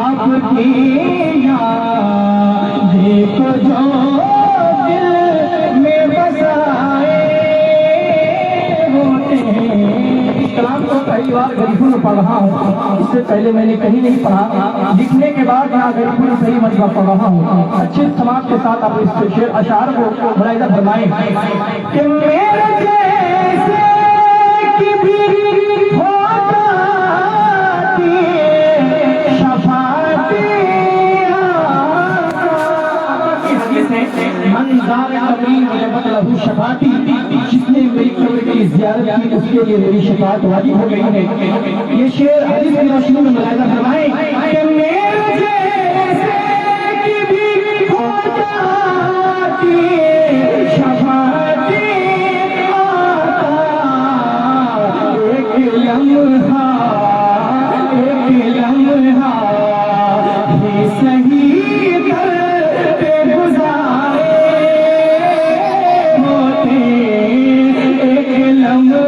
आपकी यादें को जो दिल में बसाए होते हैं। इस कलाम को पहली बार गरीबों में पढ़ रहा हूँ, इससे पहले मैंने कहीं नहीं पढ़ा। लिखने के बाद यहाँ गरीबों में पहली मरतबा पढ़ रहा हूँ। अच्छे समाज के साथ आप इस शेर अशार को मुलाहिजा फरमाएं कि मेरे जैसे की भी होता शफाती, जिसने मेरी कब्र की ज़ियारत की उसके लिए मेरी शफाअत वाजिब हो गई है। ये शेर हदीस की रोशनी में मुलाहिजा फरमाएं कि मेरे जैसे की भी होता शफाअती आता, एक लम्हा ही सही करते गुजारे होते, एक लम्हा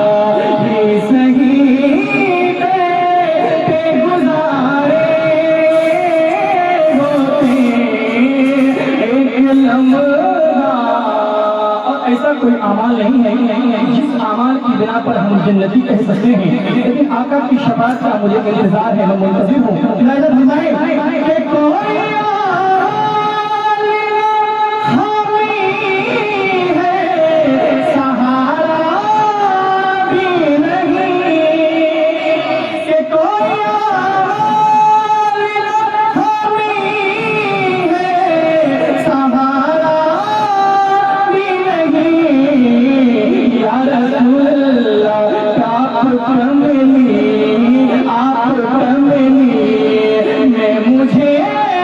ही सही करते गुजारे होते, एक लम्हा। और ऐसा कोई अमाल नहीं है जिस अमाल की बिना पर हम जन्नती कह सकते हैं, लेकिन आका की शफाअत का मुझे इंतजार है, मैं मुंतज़िर हूँ। मुलाहिजा फरमाएं कि कोई हामी है, सहारा भी नहीं, कि कोई हामी है, सहारा भी नहीं। या रसूल अल्लाह आप मैं मुझे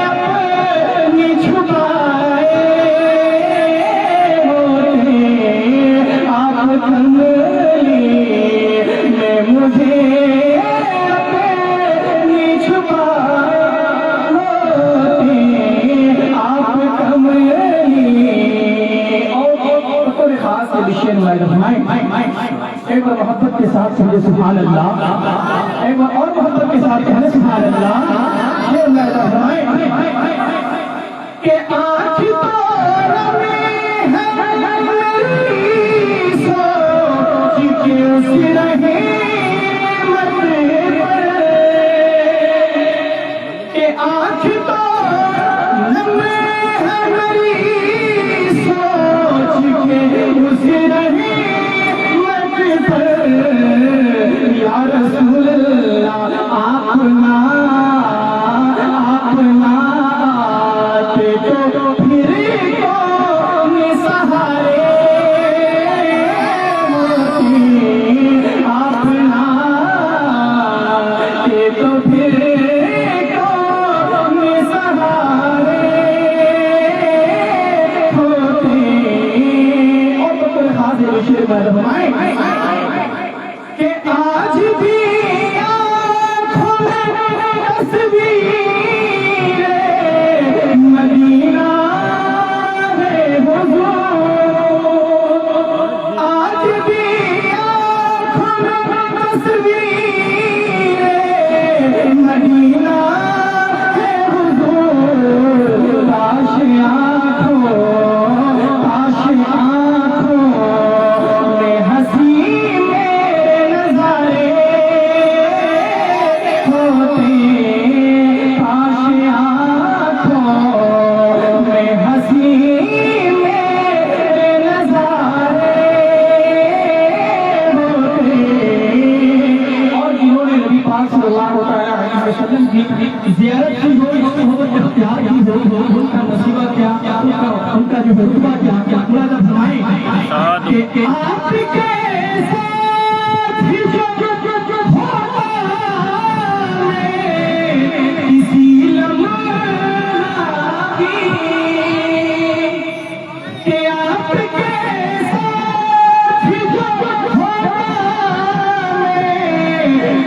अपनी छुपाए होते, आप कमली मैं मुझे अपनी छुपाए होते, आप कमली। और खास विषय एक बार मोहब्बत के साथ समझे सुभान अल्लाह, एक बार और मोहब्बत के साथ कहने सुभान अल्लाह। ये कि आँख सोच के उस रहे कि आँख सोच के उस रहे या रसूल अल्लाह अपना आते तो फिर कौन सहारे होती, अपना आते तो फिर कौन सहारे होते। और तो कोई खास शेर फरमाएं कि आज भी आँखों में तस्वीर मदीना है हुजूर, आज भी आँखों में तस्वीर मदीना है हुजूर। काश आँखों में हंसी ज़ियारत की हो, इख्तियार की हो, उनका नसीबा क्या, उनका जो रुतबा क्या, मुलाहिजा फरमाएं कि आपके साथ ही जो होता किसी लम्हा की, कि आपके साथ ही जो होता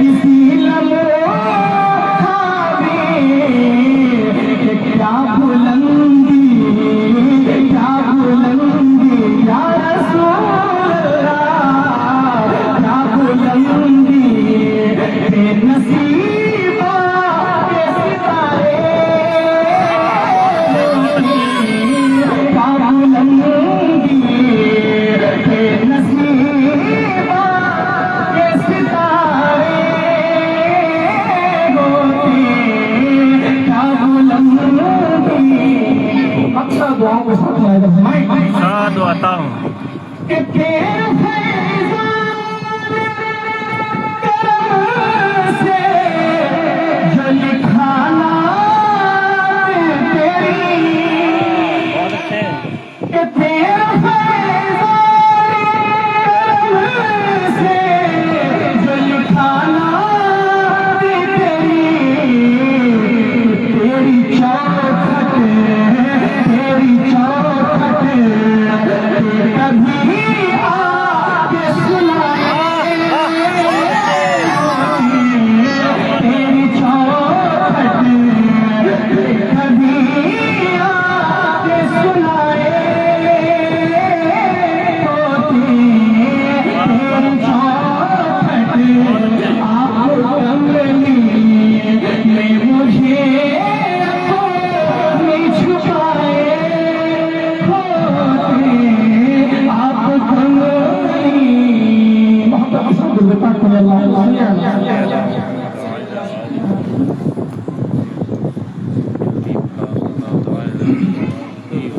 किसी लम्हा क्या बुलंदी या रसूल कि तेरे फैज़ान करम से जो लिखा नाम तेरी, कि तेरे फैज़ान करम से जो लिखा नाम तेरी चौखट कभी आके सुनाए, तेरी चौखट कभी आके सुनाए, तेरी चौखट आप कमली में मुझे छुपाए, आप कमली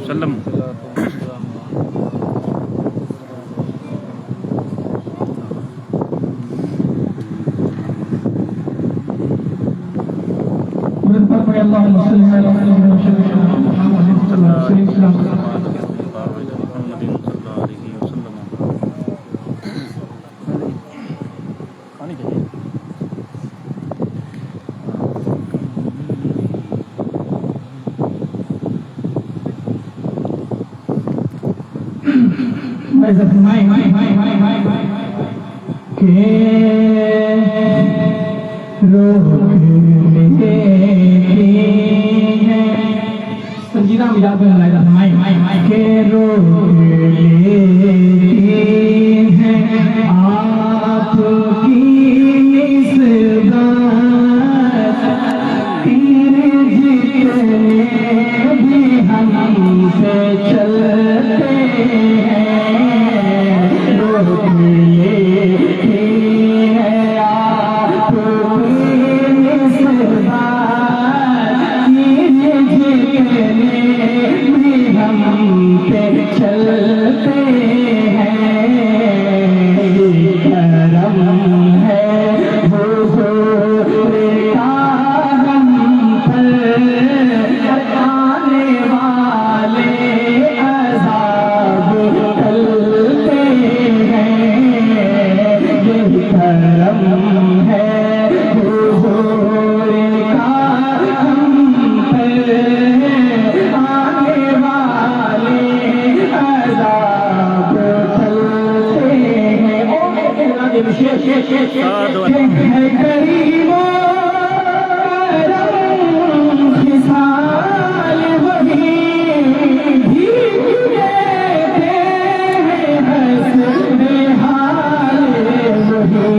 सल्लम संजीदा मिजाज में लाया माई के रोक लेती हैं आपकी निस्बत, तीर जितने भी हमसे चलते हैं, रोक लेती है आपकी निस्बत, तीर जितने भी हम पे चलते हैं, करम है हुजूर का हम पर, आने वाले अज़ाब टलते हैं, ये करम है हुजूर का हम पर, आने वाले अज़ाब टलते हैं। विशेष है करीमो करम खिसाल वही भीग देते हैं, हंसते हाल वही,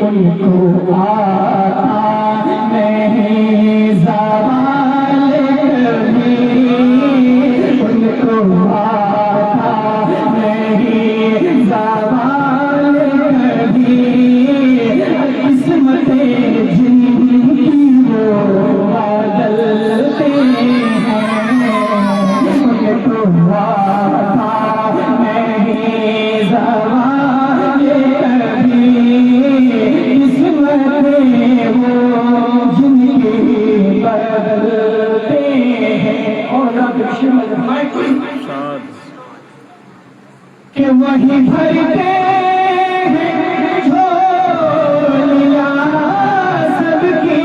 उनको आता नहीं ज़वाल कभी, उनको आता नहीं ज़वाल कभी, किस्मते जिनकी वो बदलते हैं, उनको आता नहीं ज़वाल कभी, किस्मते वो जिनकी बदलते हैं। और कि वही भरते हैं झोलियां सबकी,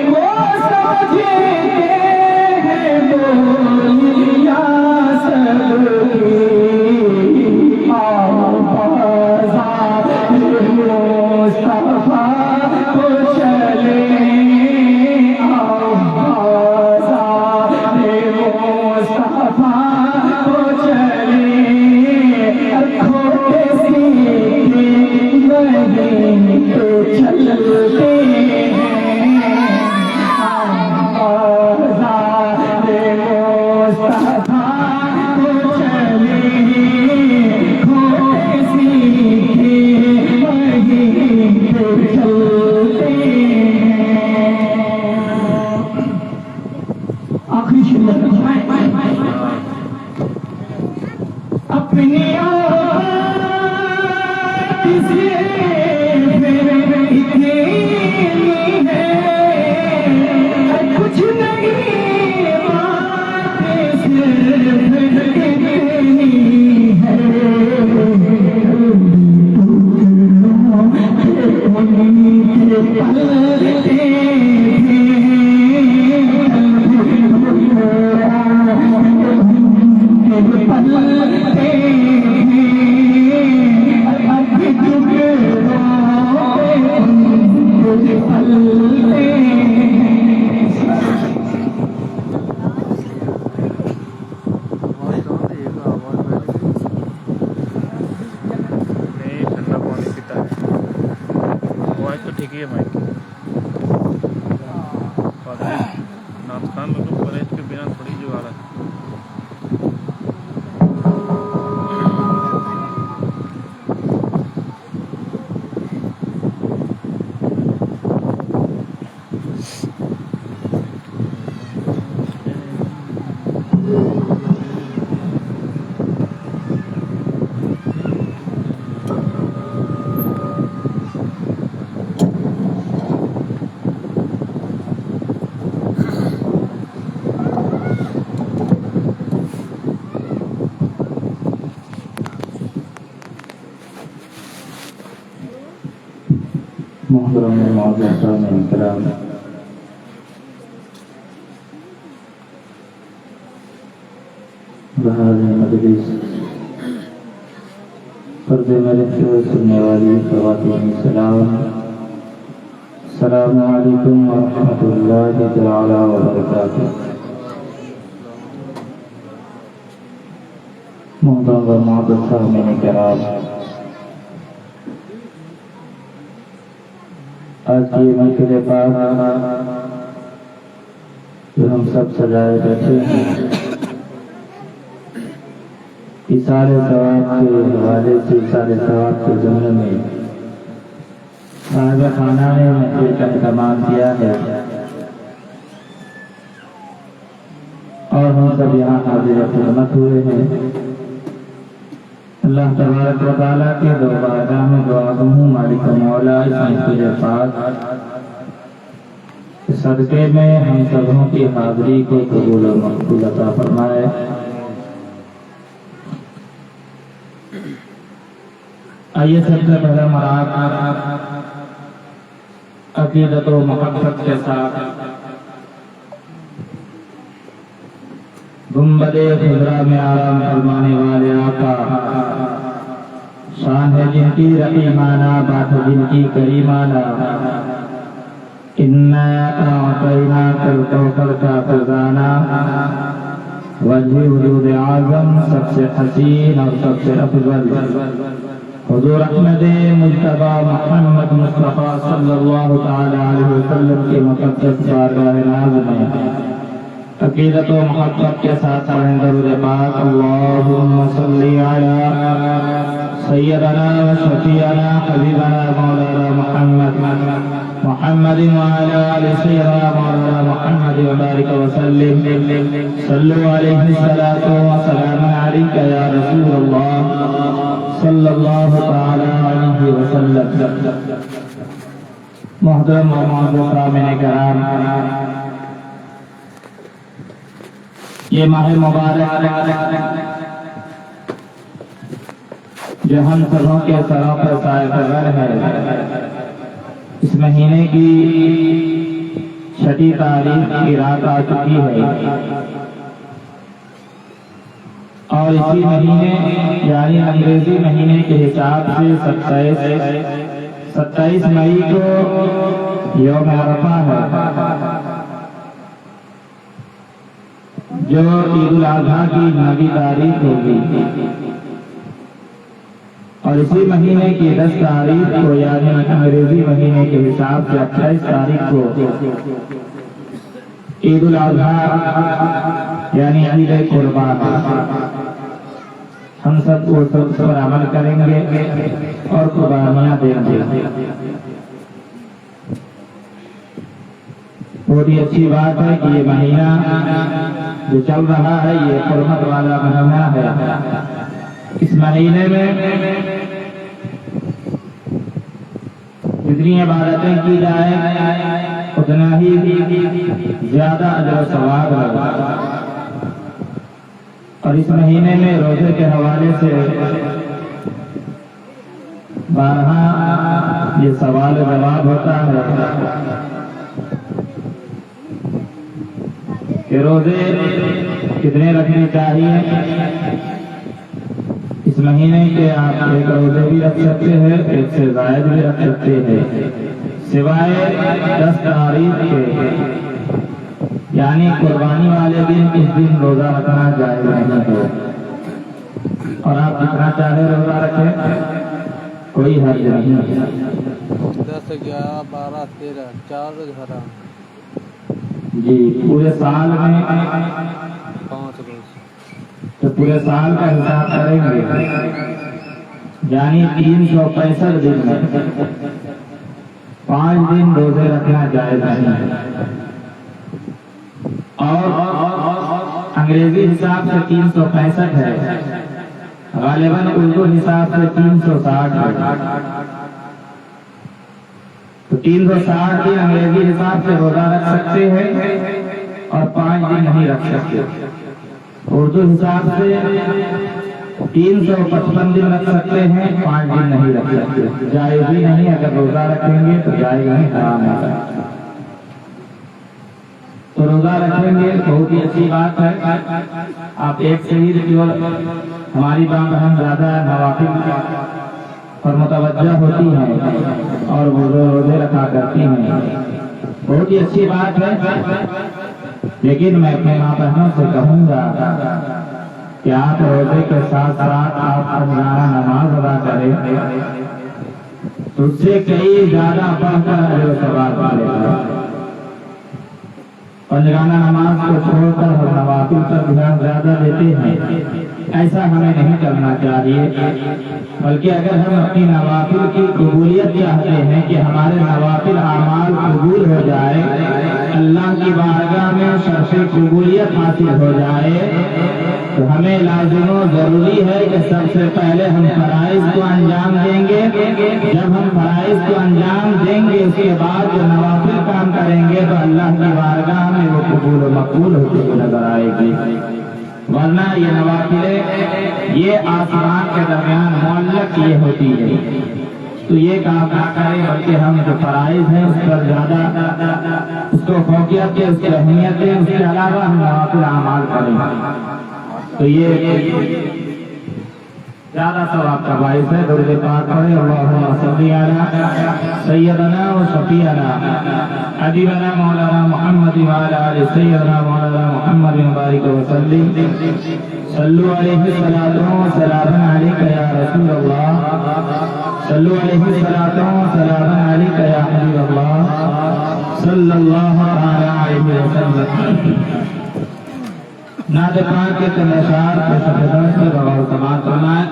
वो समझते हैं बोलियां सबकी, आओ बाज़ार मुस्तफ़ा को चले, आओ बाज़ार मुस्तफ़ा को चले, खोटे सीखे नहीं तो चलते हैं, बाज़ार मुस्तफ़ा को चले, खोटे सीखे नहीं तो चलते हैं। आखिरी शुरू कुछ नहीं बात सिर्फ इतनी है, ठीक है माइक नाथ खान लोग परहेज के बिना थोड़ी जुगाड़ है। मोहतरम मोहतरम मजलिस पर्दे में रहते सुनने वाली ख़वातीन सलाम, अस्सलामु अलैकुम व रहमतुल्लाहि तआला व बरकातुहू। मोहतरम व मोहतरम किराम, आज की महफिल पाक जो हम सब सजाए बैठे हैं, इसारे सवाब के हवाले से इसारे सवाब के ज़मन में साहिब खाना ने महफिल का इंतज़ाम किया है और हम सब यहाँ हाजिर खिदमत हुए हैं। अल्लाह तबारक व तआला के दरबार में दुआ हूँ, मालिक मौला इस महफिल पाक सदक़े में हम सबों की हाज़िरी को कबूल और मक़बूल अता फरमाए। आइए सबसे पहले मराद अक़ीदत व मोहब्बत के साथ गुंबदे खुदरा में आराम फरमाने वाले आका, शान है जिनकी रहीमाना, बात है जिनकी करीमाना, इन्ना अअतैनाकल कौसर का खजाना, वजह वजूद आज़म सबसे हसीन और सबसे अफजल हुज़ूर अहमद मुज्तबा मोहम्मद मुस्तफ़ा सल्लल्लाहु तआला अलैहि वसल्लम के मुक़द्दस बारगाह नाज़ में अक़ीदत व मोहब्बत के साथ पढ़ें दरूद पाक। अल्लाहुम्मा सल्ली अला सय्यदना व शफ़ीअना हबीबना मौलाना मुहम्मद व अला आलि सय्यदना मौलाना मुहम्मद व बारिक व सल्लिम। सल्लु अलैहि सलातो व सलाम अलैका या रसूलल्लाह सल्लल्लाहु तआला अलैहि वसल्लम। मोहतरम व मोहतरम किराम, ये माह मुबारक जो हम सबों के सरों पर साए है, इस महीने की 6ठी तारीख की रात आ चुकी है और इसी महीने यानी अंग्रेजी महीने के हिसाब से 27 मई को यौम अरफा है, जो ईद उल अज़हा की नबी तारीख होगी और इसी महीने की 10 तारीख को यानी अंग्रेजी महीने के हिसाब से 28 तारीख को ईद उल अज़हा यानी ईद कुर्बान। हम सब वो सब पर अमल करेंगे और कुर्बानियाँ देंगे। बहुत ही अच्छी बात है कि ये महीना जो चल रहा है ये हुर्मत वाला महीना है। इस महीने में जितनी इबादतें की जाए उतना ही ज्यादा अजर सवाब होगा। और इस महीने में रोजे के हवाले से बारहा ये सवाल जवाब होता है कि रोजे कितने रखने चाहिए। इस महीने के आप एक रोजे भी रख सकते हैं, एक से जायद भी रख सकते हैं, सिवाय 10 तारीख के, यानी कुर्बानी वाले दिन इस दिन रोजा रखना जायज नहीं है। और आप जितना चाहे रोजा रखें, कोई हर्ज नहीं है। 10, 11, 12, 13 4 रोज हराम जी, पूरे साल में 5 रोज। तो पूरे साल का हिसाब करेंगे, यानी 365 दिन में 5 दिन रोजे रखना जायज नहीं है। और अंग्रेजी हिसाब से 365 है, गालिबन उर्दू हिसाब से 360 है। तो 360 दिन अंग्रेजी हिसाब से रोजा रख सकते हैं और 5 दिन नहीं रख सकते। उर्दू हिसाब से 355 दिन रख सकते हैं, 5 दिन नहीं रख सकते। जायज ही नहीं, अगर रोजा रखेंगे तो जायज नहीं, हराम है। तो रोजा रखेंगे बहुत ही अच्छी बात है। आप एक से ही केवल हमारी बात हम ज्यादा नवाफिल पर मुतवज्जा होती हैं और वो रोजे रखा करती हैं, बहुत ही अच्छी बात है। लेकिन मैं अपने माँ बहनों से कहूँगा कि आप रोजे के साथ साथ आप पंजाना नमाज अदा करें, तो उससे कई ज्यादा बढ़कर जो सवाब मिलेगा। पंजगाना नमाज को छोड़कर हम नवाफिल पर ध्यान ज्यादा देते हैं, ऐसा हमें नहीं करना चाहिए। बल्कि अगर हम अपनी नवाफिल की कबूलियत चाहते हैं कि हमारे नवाफिल आमाल कबूल हो जाए, अल्लाह की बारगाह में शर्फ़े कबूलियत हासिल हो जाए, तो हमें लाज़िमो जरूरी है कि सबसे पहले हम फराइज़ को अंजाम देंगे। जब हम फराइज़ को अंजाम देंगे, उसके बाद जो नवाफिल काम करेंगे तो अल्लाह की बारगाह में वो कबूल व मकबूल होती हुई नजर आएगी। वरना ये नवाफिलें ये आसमान के दरमियान मुअल्लक ये होती है, तो ये काम ना करें, बल्कि हम जो फराइज हैं उस पर ज्यादा उसको फौकियत के, उसकी अहमियत दें, उसके अलावा हम नवाफिल अमाल करें, तो ये ज्यादा सवाब का बाइस है। दुरूद पाक पढ़े, अल्लाहुम्मा सल्ली अला सय्यदना व शफीअना हबीबना मौलाना मुहम्मद व अला आलि सय्यदना मौलाना मुहम्मद व बारिक व सल्लिम। सल्लु अलैहि सलातु व सलामुन अलैका या रसूल अल्लाह, सल्लु अलैहि सलातु व सलामुन अलैका या हबीब अल्लाह सल्लल्लाहु अलैहि वसल्लम। नाद पाक के तमशार के शब्दों से गौर समाज फरमाए।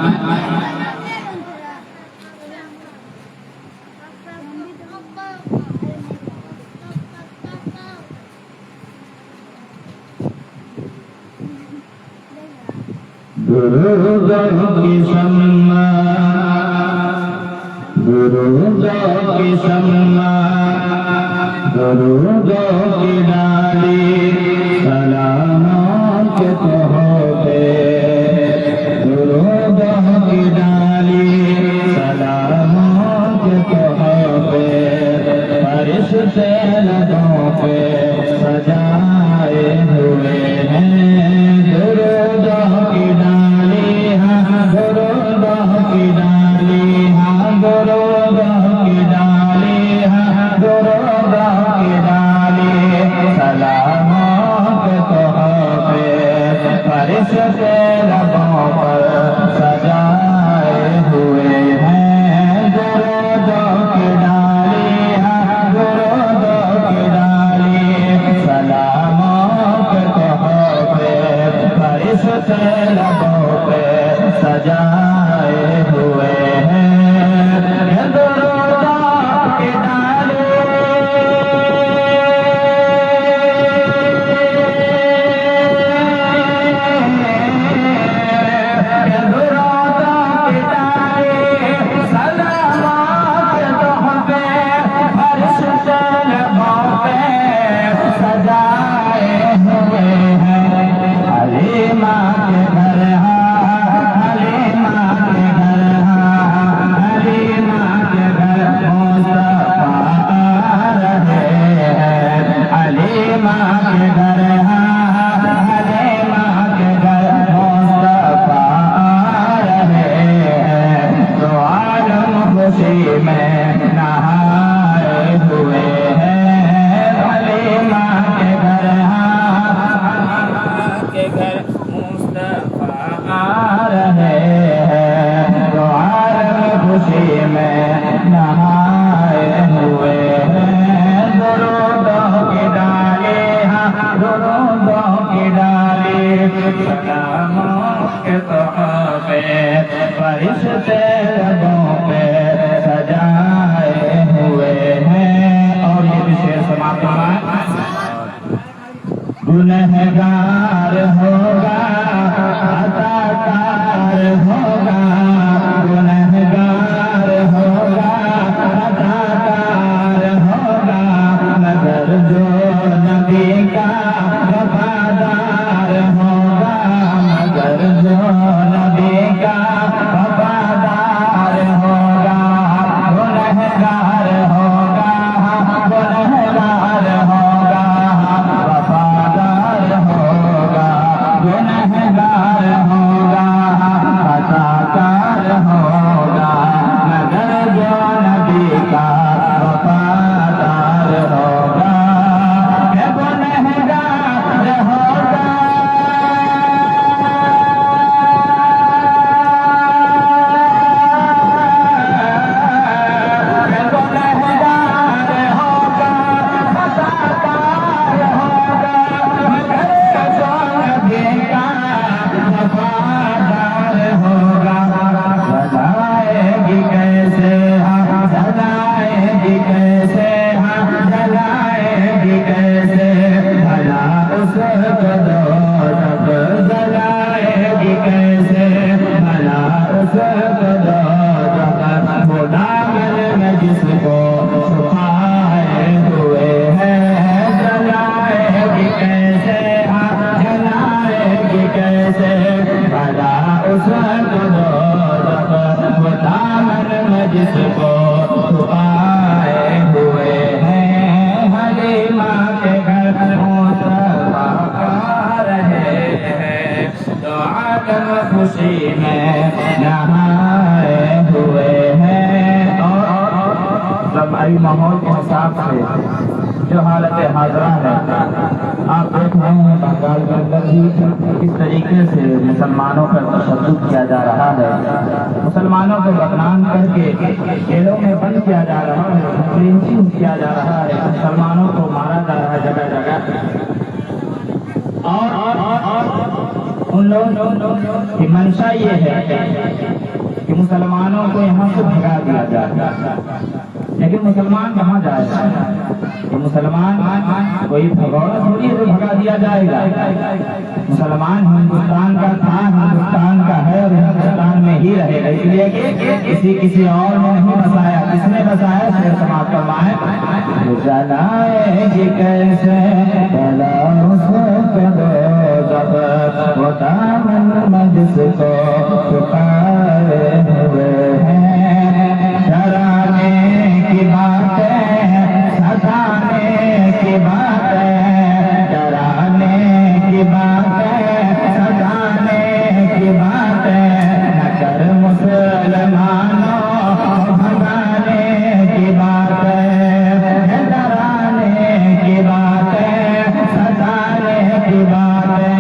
दुरूदों की शम्मा, दुरूदों की शम्मा, दुरूदों की डाली, सलामों के तोहफे, दुरूदों की डाली, सलामों के तोहफे, फरिश्ते लबों पे सजाए हुए हैं। दुरूदों की डाली, हाँ दुरूदों की डाली, हाँ दुरूदों की डाली, हाँ दुरूदों की डाली, सलामों के तोहफे, में नहाए हुए हैं हलीमा के घर के घर मुस्तफा आ रहे हैं तो आलम खुशी में नहाए हुए हैं दुरूदों की डाली दुरूदों की डाली सलामों के तोहफे फरिश्ते लबों पे सजाए हुए हैं। और ये भी शेर समाप्त हुआ। गुनहगार होगा अताकार होगा गुनहगार होगा अताकार होगा मगर जो नबी का वफादार होगा मगर जो नबी का वफादार होगा गुनहगार होगा गुनहगार होगा वफादार होगा गुनहगार होगा अताकार होगा मगर जो नबी का वफादार होगा गुनहगार होगा जिसको छुपाए हुए हैं जलाएगी कैसे जलाएगी कैसे भला उसको वो दामन में जिसको छुपाए हुए हैं हलीमा के घर मुस्तफा आ रहे हैं तो आलम खुशी में नहाए हुए हैं। जमाई माहौल के हिसाब से जो हालत हाजरा है आप देख रहे हैं बंगाल के अंदर भी किस तरीके से मुसलमानों पर तशद्दुद किया जा रहा है। मुसलमानों को बदनाम करके जेलों में बंद किया जा रहा है लिंचिंग किया जा रहा है मुसलमानों को मारा जा रहा है जगह जगह। और उन लोगों की मंशा ये है कि मुसलमानों को यहाँ से भगा दिया जाए लेकिन मुसलमान कहाँ जाएगा? तो मुसलमान कोई भगौड़ा थोड़ी है तो भगा दिया जाएगा। मुसलमान हिंदुस्तान का था हिंदुस्तान का है और हिंदुस्तान में ही रहेगा। इसलिए किसी और ने नहीं बसाया। किसने बसाया? शेर समाप्त करवाए जलाएगी कैसे वो दामन में जिसको छुपाए हुए हैं डराने की बातें सताने की बातें डराने की बातें सताने की बातें न कर मुसलमानों भगाने की बातें डराने की बातें सताने की बातें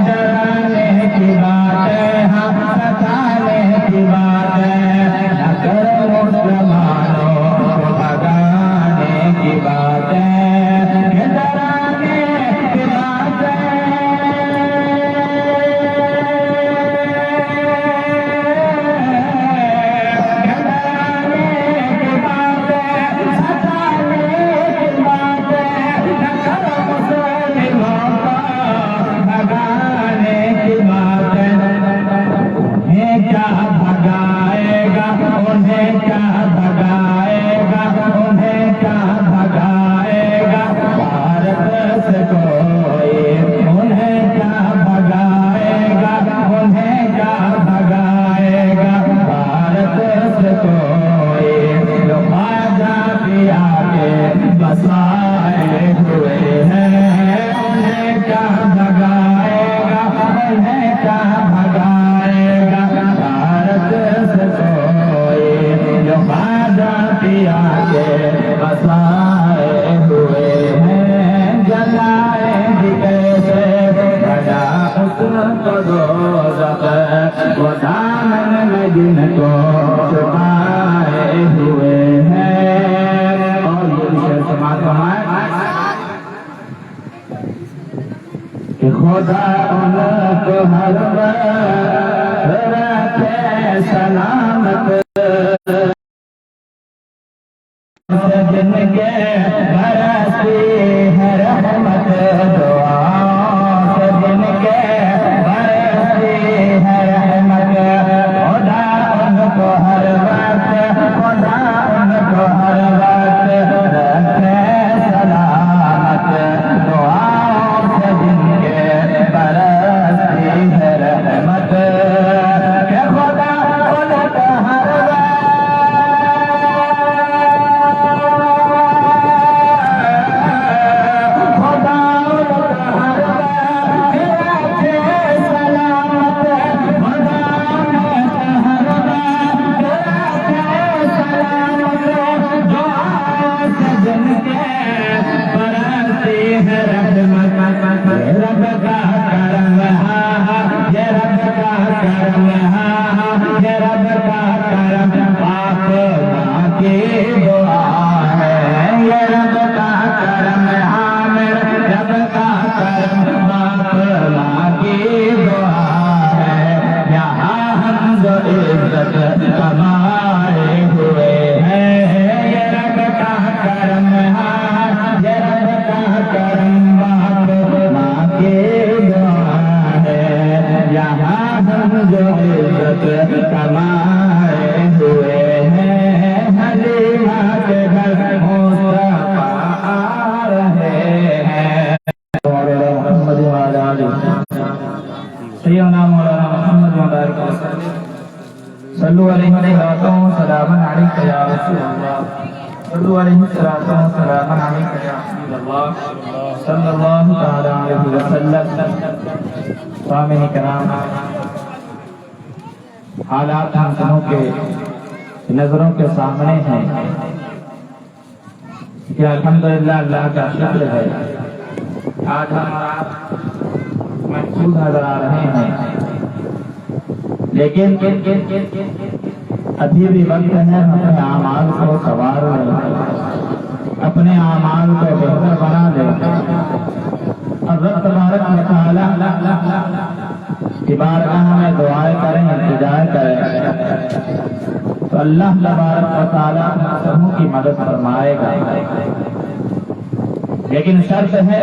डराने की बातें सताने खुदा उनको हर वक्त रखे सलामत जिनके बरसती है रहमत दुआ से जिनके बरसती है रहमत खुदा उनको हर वक्त खुदा उनको हर वक्त रखे सलामत दुआ से जिनके बरसती है रहमत के खुदा उनको हर कमाए हुए हैं ये रब का करम है ये रब का करम बाप माँ के दुआ है यहाँ हम जो इज्जत कमाए हुए हैं हलीमा के घर मुस्तफा आ रहे हैं मोहम्मद वाला सैयदना मौलाना मोहम्मद वाला सल्लु अलैहि सलामन अलैका या रसूल अल्लाह सल्लु अलैहि सलामन अलैका या हबीब अल्लाह सल्लल्लाहु तआला अलैहि वसल्लम। सामईन किराम, हालात हम सबों के नजरों के सामने हैं कि अल्हम्दुलिल्लाह अल्लाह का शुक्र है आज हम महफूज नजर आ रहे हैं, लेकिन अभी भी वक्त है अपने आमाल को सवार लें, अपने आमाल को बेहतर बना लें और रब तबारक व तआला की बारगाह में दुआएं करें, इंतजार करें तो अल्लाह तबारक व तआला हम सबों की मदद फरमाएगा। लेकिन शर्त है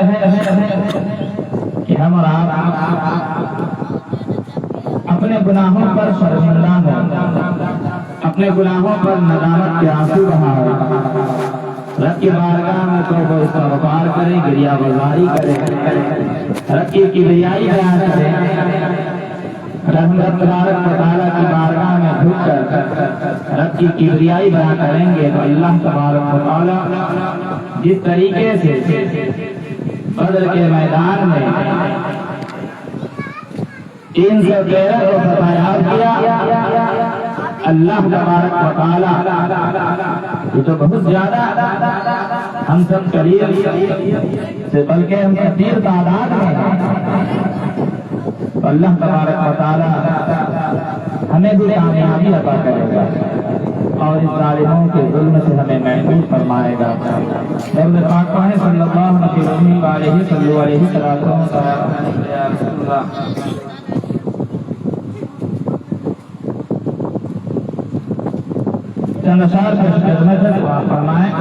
कि हम और आप अपने गुनाहों पर शर्मिंदा हो, अपने गुनाहों पर नदामत के आंसू बहाए, रब की बारगाह में तौबा इस्तग़फ़ार करें, गिरिया गुज़ारी करें, रब की किबरियाई बयान करें, रब तबारक व तआला की बारगाह में झुककर रब की किबरियाई बयान करेंगे तो अल्लाह तबारक व तआला जिस तरीके से बदर के मैदान में 313 को फतह किया, अल्लाह तबारक व तआला ये तो बहुत ज्यादा हम सब करीब से बल्कि हम कसीर तादाद में तो अल्लाह तबारक व तआला हमें भी कामयाबी अता करेगा और इस जालिमों के जुल्म से हमें महफूज फरमाएगा। दरूद पाक पढ़ें सल्लल्लाहु अलैहि वसल्लम। चंद अशार फरमाएं।